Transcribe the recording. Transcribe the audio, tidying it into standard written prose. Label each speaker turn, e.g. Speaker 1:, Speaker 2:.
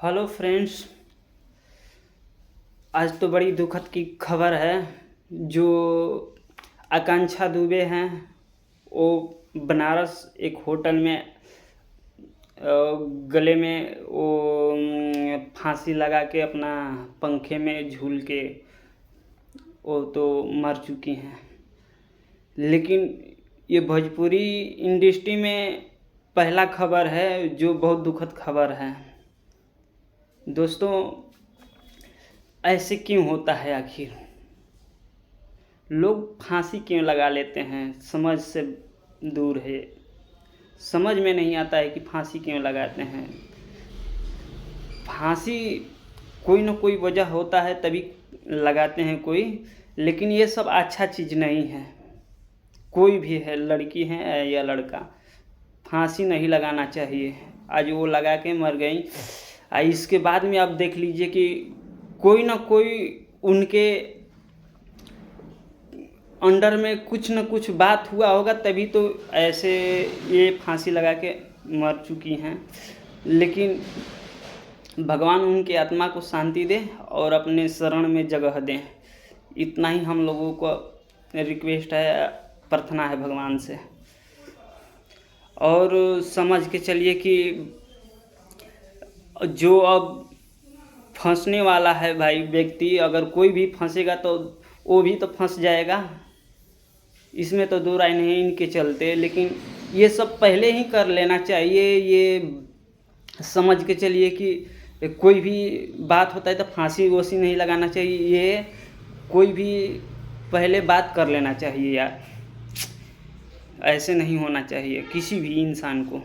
Speaker 1: Hello friends. आज तो बड़ी दुखद की खबर है। जो आकांक्षा दुबे हैं वो बनारस एक होटल में गले में वो फांसी लगा के अपना पंखे में झूल के वो तो मर चुकी हैं। लेकिन ये भोजपुरी इंडस्ट्री में पहला खबर है जो बहुत दुखद खबर है। दोस्तों, ऐसे क्यों होता है? आखिर लोग फांसी क्यों लगा लेते हैं? समझ से दूर है। समझ में नहीं आता है कि फांसी क्यों लगाते हैं। फांसी कोई ना कोई वजह होता है तभी लगाते हैं कोई। लेकिन ये सब अच्छा चीज़ नहीं है। कोई भी है, लड़की है या लड़का, फांसी नहीं लगाना चाहिए। आज वो लगा के मर गई। इसके बाद में आप देख लीजिए कि कोई ना कोई उनके अंडर में कुछ न कुछ बात हुआ होगा, तभी तो ऐसे ये फांसी लगा के मर चुकी हैं। लेकिन भगवान उनकी आत्मा को शांति दे और अपने शरण में जगह दें। इतना ही हम लोगों को रिक्वेस्ट है, प्रार्थना है भगवान से। और समझ के चलिए कि जो अब फंसने वाला है भाई व्यक्ति, अगर कोई भी फंसेगा तो वो भी तो फंस जाएगा। इसमें तो दो राय नहीं इनके चलते। लेकिन ये सब पहले ही कर लेना चाहिए। ये समझ के चलिए कि कोई भी बात होता है तो फांसी वोसी नहीं लगाना चाहिए। ये कोई भी पहले बात कर लेना चाहिए यार। ऐसे नहीं होना चाहिए किसी भी इंसान को।